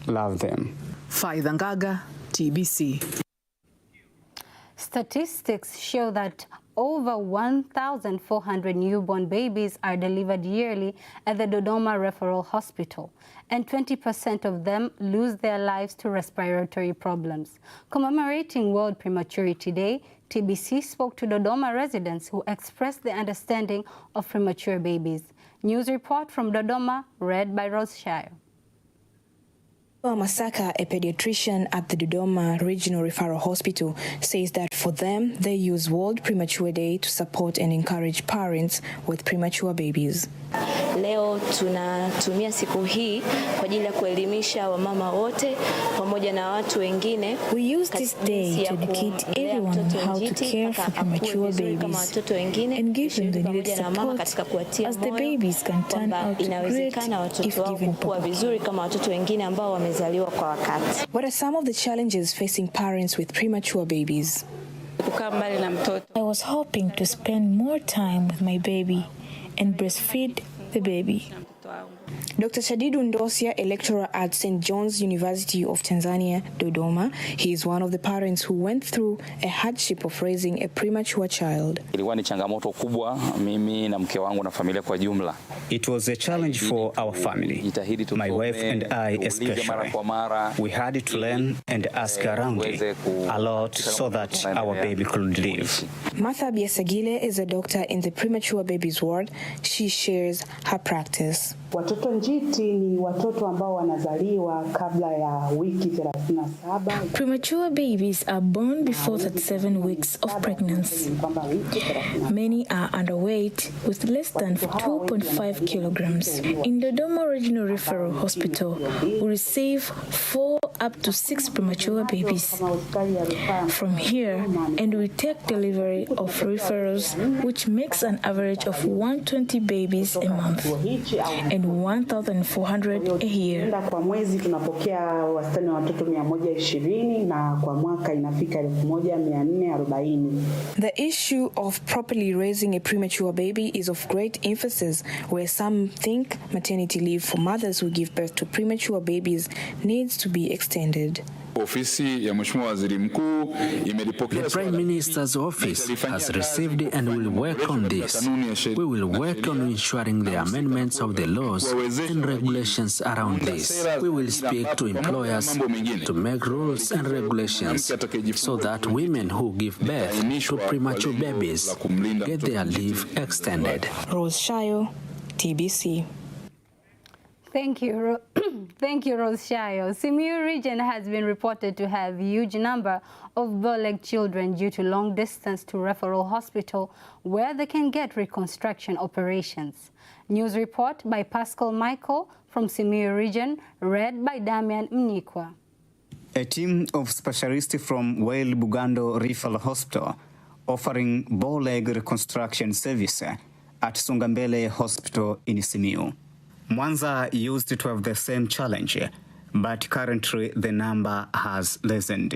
love them. Faidha Ngaga, TBC. Statistics show that over 1,400 newborn babies are delivered yearly at the Dodoma Referral Hospital, and 20% of them lose their lives to respiratory problems. Commemorating World Prematurity Day, TBC spoke to Dodoma residents who expressed their understanding of premature babies. News report from Dodoma, read by Rose Shayo. Masaka, a pediatrician at the Dodoma Regional Referral Hospital, says that for them, they use World Premature Day to support and encourage parents with premature babies. Leo tunatumia siku hii kwa ajili ya kuelimisha wamama wote pamoja na watu wengine. We use this day to educate everyone how to care for premature babies and give them the needed support as the babies can turn out great if given vizuri kama watoto wengine ambao wamezaliwa kwa wakati. What are some of the challenges facing parents with premature babies? I was hoping to spend more time with my baby and breastfeed the baby. Dr. Shadidu Ndosia, a lecturer at St. John's University of Tanzania, Dodoma, he is one of the parents who went through a hardship of raising a premature child. Ilikuwa ni changamoto kubwa mimi na mke wangu na familia kwa jumla. It was a challenge for our family, my wife and I especially. We had to learn and ask around a lot so that our baby could live. Martha Biasagile is a doctor in the premature babies ward. She shares her practice. Watoto njiti ni watoto ambao wanazaliwa kabla ya wiki 37. Premature babies are born before 37 weeks of pregnancy. Many are underweight with less than 2.5 kilograms. In the Dodoma Regional Referral Hospital, we receive 4 up to 6 premature babies from here, and we take delivery of referrals, which makes an average of 120 babies a month and 1,400 a year. Kwa mwezi tunapokea wastani wa watoto 120 na kwa mwaka inafika 1,440. The issue of properly raising a premature baby is of great emphasis, where some think maternity leave for mothers who give birth to premature babies needs to be extended. The Prime Minister's office has received and will work on this. We will work on ensuring the amendments of the laws and regulations around this. We will speak to employers to make rules and regulations so that women who give birth to premature babies get their leave extended. Rose Shayo, TBC. Thank you, thank you, Rose Shayo. Simiyu region has been reported to have a huge number of bow-legged children due to long distance to referral hospital where they can get reconstruction operations. News report by Pascal Michael from Simiyu region, read by Damian Mnyikwa. A team of specialists from Wale Bugando Referral Hospital offering bow-leg reconstruction service at Sungambele Hospital in Simiyu. Mwanza used to have the same challenge, but currently the number has lessened.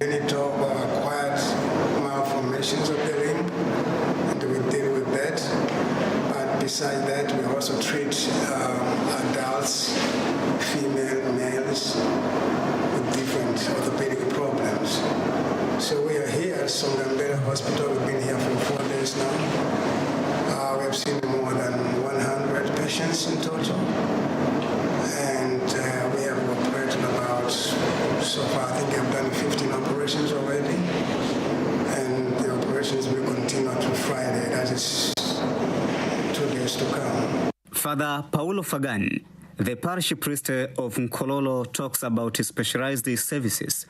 We need to acquired malformations of the limb, and we deal with that. But besides that, we also treat adults, female, males, with different orthopedic problems. So we are here at Songambele Hospital. We've been here for 4 days now. We have seen more than 100 patients in total, and we have operated about, so far I think I've done 15 operations already, and the operations will continue to Friday, that is 2 days to come. Father Paulo Fagan, the parish priest of Nkololo, talks about specialized services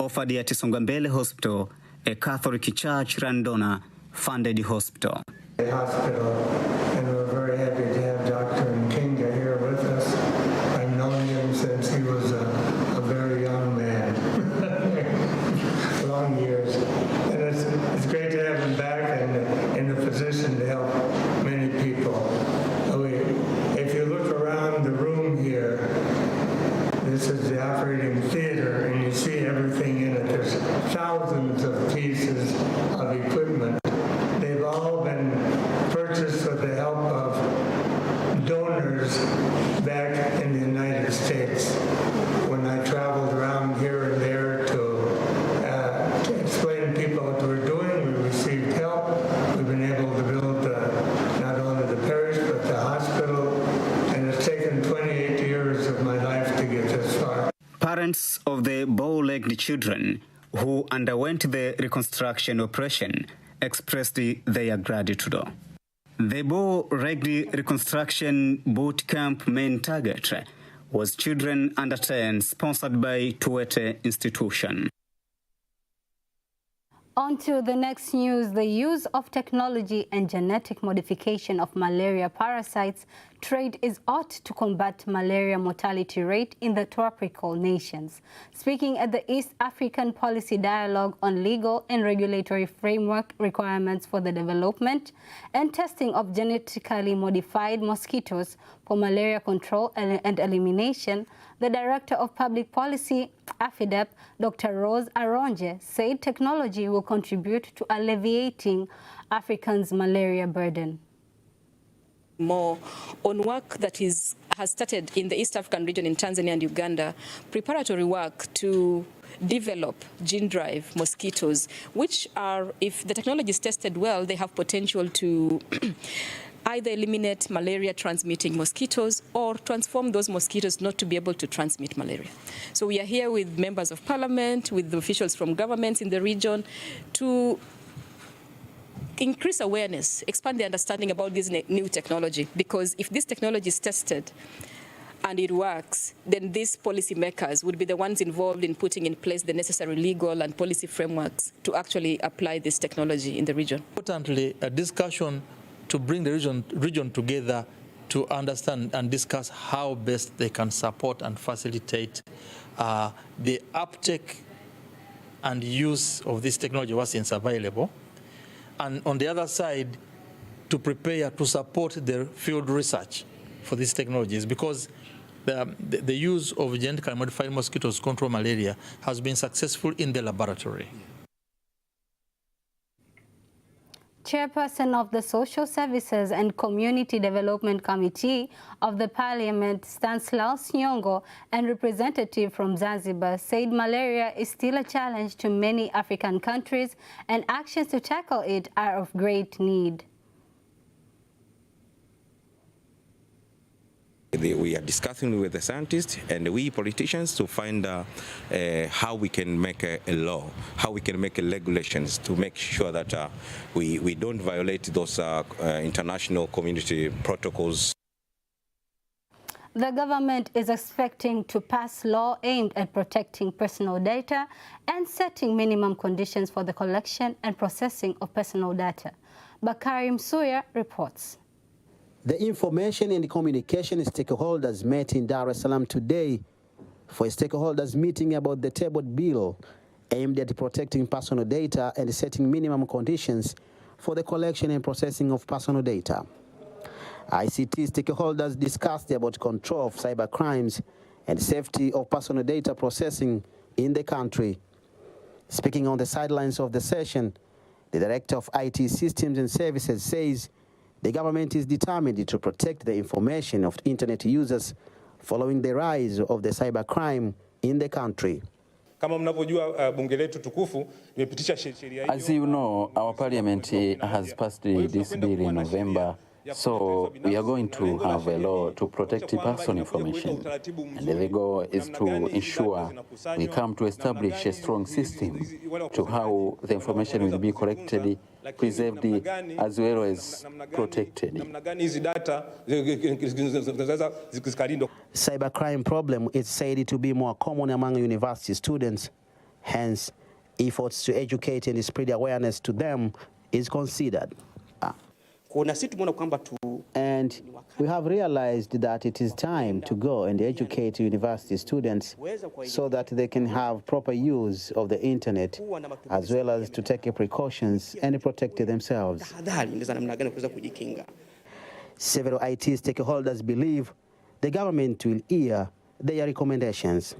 offered at Songambele Hospital, a Catholic church-run donor-funded hospital. Hospital, and we're very happy to have Dr. Nkinga here with us. I've known him since he was a very young man, long years, and it's great to have him back and in the position to help many people. If you look around the room here, this is the operating theater, and you see everything in it. There's thousands of pieces of equipment. They've all been purchased with the help of donors back in the United States. When I Parents of the bow-legged children who underwent the reconstruction operation expressed their gratitude. The bow-legged reconstruction boot camp main target was children under 10, sponsored by Tufuatilie institution. On to the next news. The use of technology and genetic modification of malaria parasites trade is ought to combat malaria mortality rate in the tropical nations. Speaking at the East African Policy Dialogue on Legal and Regulatory Framework Requirements for the Development and Testing of Genetically Modified Mosquitoes for Malaria Control and Elimination, the Director of Public Policy, AFIDEP, Dr. Rose Aronje, said technology will contribute to alleviating Africans' malaria burden. More on work that has started in the East African region in Tanzania and Uganda, preparatory work to develop gene-drive mosquitoes, which are, if the technology is tested well, they have potential to either eliminate malaria-transmitting mosquitoes or transform those mosquitoes not to be able to transmit malaria. So we are here with members of parliament, with the officials from governments in the region to increase awareness, expand the understanding about this new technology, because if this technology is tested and it works, then these policymakers would be the ones involved in putting in place the necessary legal and policy frameworks to actually apply this technology in the region. Importantly, a discussion to bring the region together to understand and discuss how best they can support and facilitate the uptake and use of this technology once it's available. And on the other side, to prepare to support the field research for these technologies, because the use of genetically modified mosquitoes to control malaria has been successful in the laboratory. Chairperson of the Social Services and Community Development Committee of the Parliament, Stanislaus Nyongo, and representative from Zanzibar said malaria is still a challenge to many African countries and actions to tackle it are of great need. We are discussing with the scientists and we politicians to find how we can make a law, how we can make regulations to make sure that we don't violate those international community protocols. The government is expecting to pass law aimed at protecting personal data and setting minimum conditions for the collection and processing of personal data. Bakari Msuya reports. The information and communication stakeholders met in Dar es Salaam today for a stakeholders meeting about the tabled bill aimed at protecting personal data and setting minimum conditions for the collection and processing of personal data. ICT stakeholders discussed about control of cyber crimes and safety of personal data processing in the country. Speaking on the sidelines of the session, the Director of IT Systems and Services says the government is determined to protect the information of internet users following the rise of the cybercrime in the country. As you know, our parliament has passed this bill in November, so we are going to have a law to protect personal information. And the goal is to ensure we come to establish a strong system to how the information will be collected, preserved, as well as protected. Cybercrime problem is said to be more common among university students. Hence, efforts to educate and spread awareness to them is considered. And we have realized that it is time to go and educate university students so that they can have proper use of the internet, as well as to take precautions and protect themselves. Several IT stakeholders believe the government will hear their recommendations.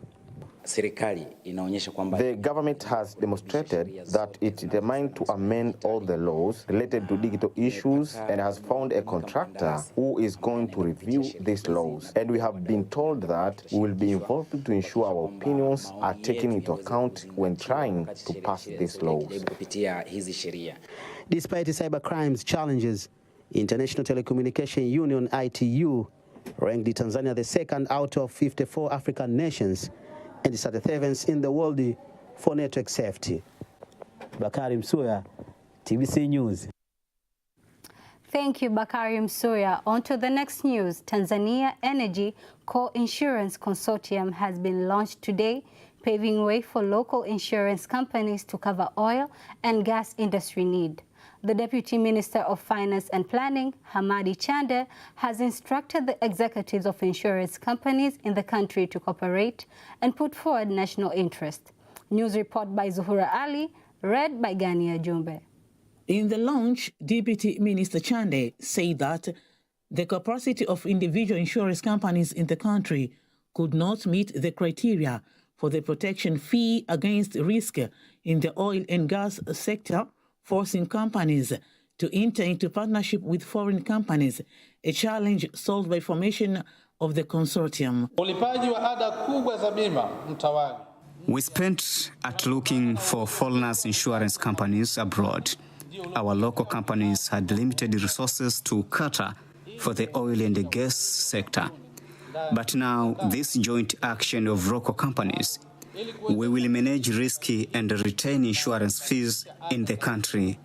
The government has demonstrated that it is determined to amend all the laws related to digital issues and has found a contractor who is going to review these laws. And we have been told that we will be involved to ensure our opinions are taken into account when trying to pass these laws. Despite the cybercrimes challenges, International Telecommunication Union, ITU, ranked Tanzania the second out of 54 African nations and set the heavens in the world for network safety. Bakari Msuya, TBC News. Thank you, Bakari Msuya. On to the next news. Tanzania Energy Co-Insurance Consortium has been launched today, paving way for local insurance companies to cover oil and gas industry need. The Deputy Minister of Finance and Planning, Hamadi Chande, has instructed the executives of insurance companies in the country to cooperate and put forward national interest. News report by Zuhura Ali, read by Gania Jumbe. In the launch, Deputy Minister Chande said that the capacity of individual insurance companies in the country could not meet the criteria for the protection fee against risk in the oil and gas sector, forcing companies to enter into partnership with foreign companies, a challenge solved by formation of the consortium. We spent at looking for foreigners insurance companies abroad. Our local companies had limited resources to cater for the oil and the gas sector. But now, this joint action of local companies, we will manage risky and retain insurance fees in the country,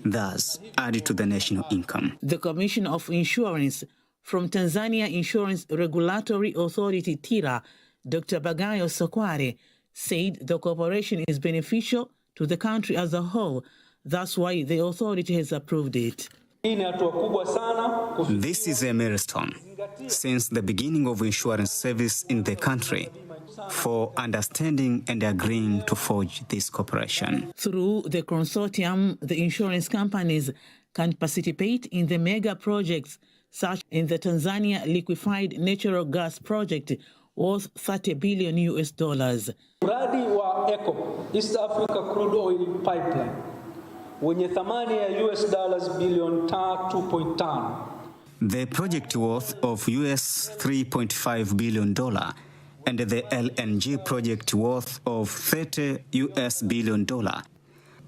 thus add to the national income. The Commissioner of Insurance from Tanzania Insurance Regulatory Authority, TIRA, Dr. Bagayo Sokware, said the cooperation is beneficial to the country as a whole. That's why the authority has approved it. This is a milestone since the beginning of insurance service in the country for understanding and agreeing to forge this cooperation. Through the consortium, the insurance companies can participate in the mega projects such in the Tanzania liquefied natural gas project worth $30 billion. Mradi wa ECO, East Africa Crude Oil Pipeline, wenye thamani ya $2.5 billion. The project worth of $3.5 billion and the LNG project worth of $30 billion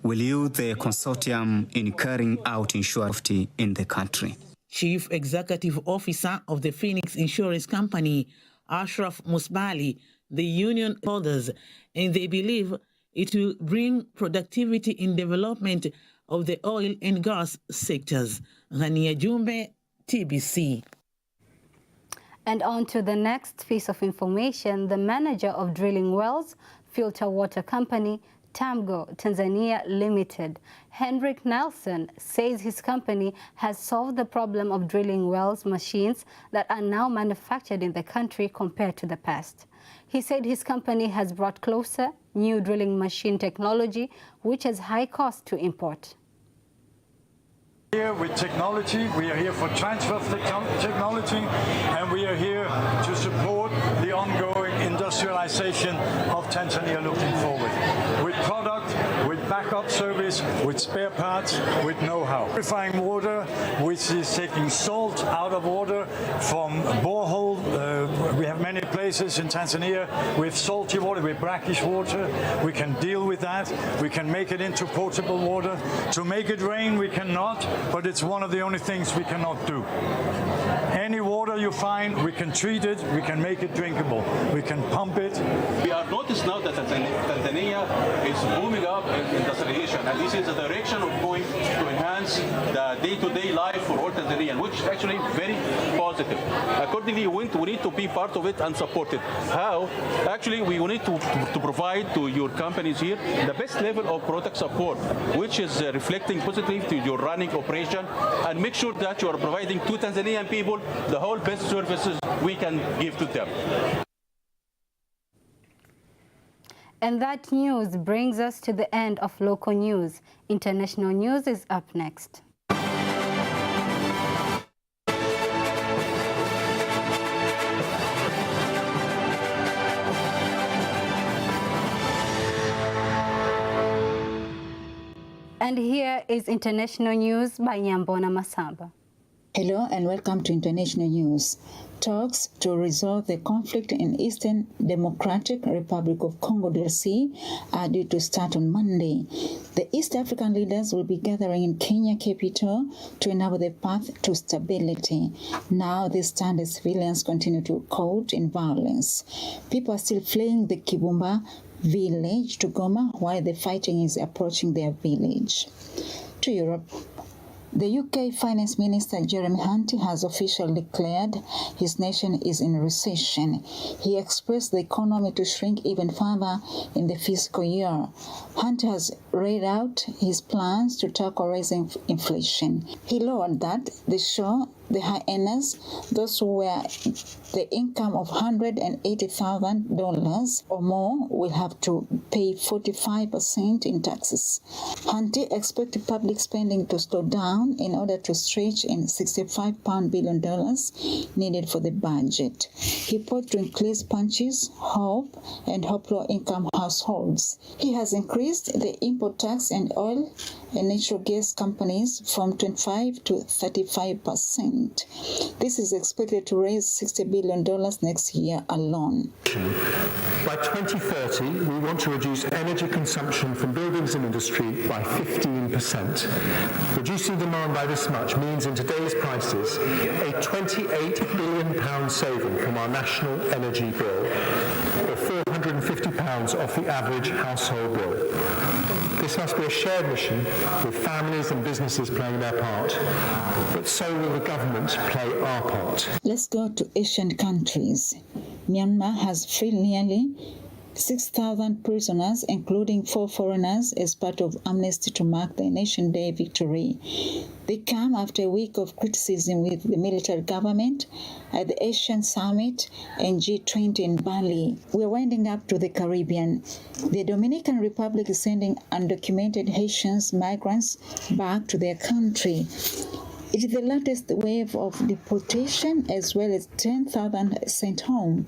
will use the consortium in carrying out insurance in the country. Chief Executive Officer of the Phoenix Insurance Company, Ashraf Musbali, the union holders, and they believe it will bring productivity in development of the oil and gas sectors. Ghania Jumbe, TBC. And on to the next piece of information. The manager of Drilling Wells Filter Water Company, TAMGO Tanzania Limited, Henrik Nelson, says his company has solved the problem of drilling wells machines that are now manufactured in the country compared to the past. He said his company has brought closer new drilling machine technology, which has high cost to import. Here with technology, we are here for transfer of technology, and we are here to support the ongoing industrialization of Tanzania looking forward. With product, with backup service, with spare parts, with know-how. Purifying water, which is taking salt out of water from borehole. We have many places in Tanzania with salty water, with brackish water. We can deal with that. We can make it into potable water. To make it rain, we cannot, but it's one of the only things we cannot do. Any water you find, we can treat it, we can make it drinkable, we can pump it. We have noticed now that Tanzania is booming up in industrialization, and this is the direction of going to enhance the day-to-day life for all Tanzanians, which is actually very positive. Accordingly, we need to be part of it and support it. How? Actually, we need to provide to your companies here the best level of product support, which is reflecting positively to your running operation, and make sure that you are providing to Tanzanian people the whole best services we can give to them. And that news brings us to the end of local news. International news is up next. And here is international news by Nyambona Masamba. Hello and welcome to International News. Talks to resolve the conflict in Eastern Democratic Republic of Congo DRC are due to start on Monday. The East African leaders will be gathering in Kenya capital to enable the path to stability. Now this time the civilians continue to caught in violence. People are still fleeing the Kibumba village to Goma while the fighting is approaching their village. To Europe. The UK Finance Minister Jeremy Hunt has officially declared his nation is in recession. He expressed the economy to shrink even further in the fiscal year. Hunt has laid out his plans to tackle rising inflation. He lowered that the high earners, those who were the income of $180,000 or more, will have to pay 45% in taxes. Hunt expects public spending to slow down in order to stretch in £65 billion needed for the budget. He put to increase punches, hope, and help low-income households. He has increased the import tax and oil and natural gas companies from 25 to 35%. This is expected to raise $60 billion next year alone. By 2030, we want to reduce energy consumption from buildings and industry by 15%. Reducing demand by this much means in today's prices a £28 billion saving from our national energy bill, or £450 off the average household bill. This must be a shared mission with families and businesses playing their part, but so will the government play our part. Let's go to Asian countries. Myanmar has freed nearly 6,000 prisoners, including 4 foreigners, as part of amnesty to mark the Nation Day victory. They come after a week of criticism with the military government at the Asian Summit and G20 in Bali. We're winding up to the Caribbean. The Dominican Republic is sending undocumented Haitians migrants back to their country. It is the latest wave of deportation, as well as 10,000 sent home.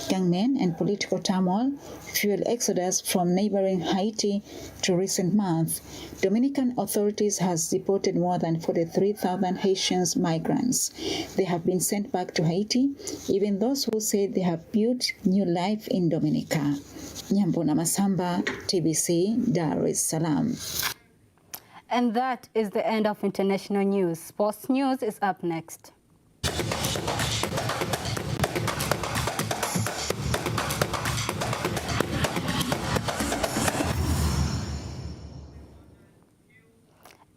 Gunmen and political turmoil fueled exodus from neighboring Haiti to recent months. Dominican authorities has deported more than 43,000 Haitian migrants. They have been sent back to Haiti, even those who say they have built new life in Dominica. Nyambona Masamba, TBC, Dar es Salaam. And that is the end of international news. Sports news is up next.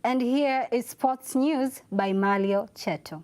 And here is sports news by Malio Cheto.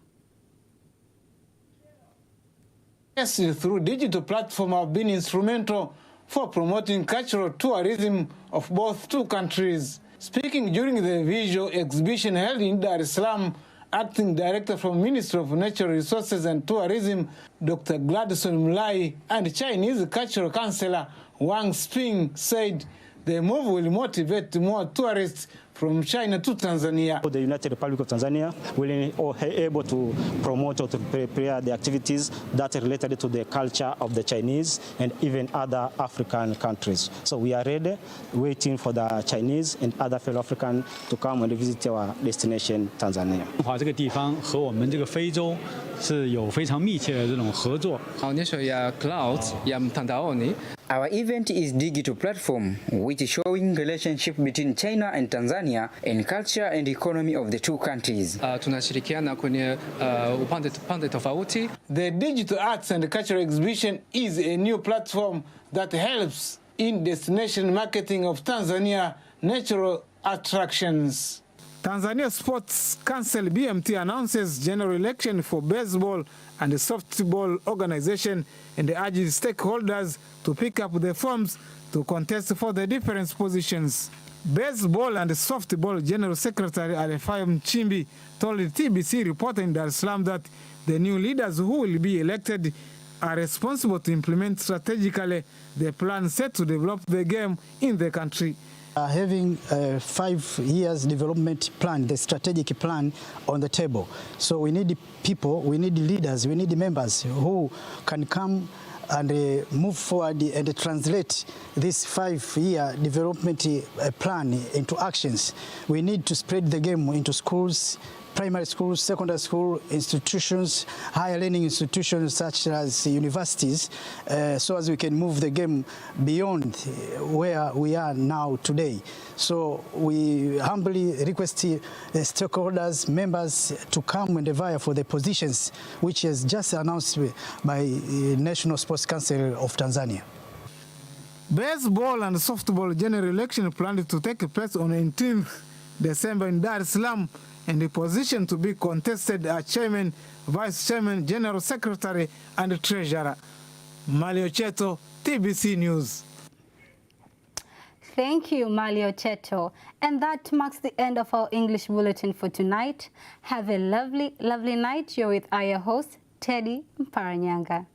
Yes, through digital platform have been instrumental for promoting cultural tourism of both two countries. Speaking during the visual exhibition held in Dar es Salaam, Acting Director from Ministry of Natural Resources and Tourism, Dr. Gladson Mulai, and Chinese Cultural Councillor Wang Sping said the move will motivate more tourists from China to Tanzania. The United Republic of Tanzania will be able to promote or to prepare the activities that are related to the culture of the Chinese and even other African countries. So we are ready, waiting for the Chinese and other fellow Africans to come and visit our destination, Tanzania. 这个地方和我们这个非洲是有非常密切的这种合作。 Our event is digital platform, which is showing relationship between China and Tanzania and culture and economy of the two countries. The Digital Arts and Cultural Exhibition is a new platform that helps in destination marketing of Tanzania natural attractions. Tanzania Sports Council BMT announces general election for baseball and the softball organization and urges stakeholders to pick up the forms to contest for the different positions. Baseball and softball General Secretary Alefai Mchimbi told the TBC reporter in Dar es Salaam that the new leaders who will be elected are responsible to implement strategically the plan set to develop the game in the country. Having a 5 years development plan, the strategic plan on the table. So we need people, we need leaders, we need members who can come and move forward and translate this 5-year development plan into actions. We need to spread the game into schools, primary schools, secondary school institutions, higher learning institutions such as universities, so as we can move the game beyond where we are now today. So we humbly request the stakeholders, members to come and vie for the positions which is just announced by National Sports Council of Tanzania. Baseball and softball general election planned to take place on 18th December in Dar es Salaam, and the position to be contested are chairman, vice chairman, general secretary, and treasurer. Malio Cheto, TBC News. Thank you, Malio Cheto. And that marks the end of our English bulletin for tonight. Have a lovely, lovely night. You're with our host, Teddy Mparanyanga.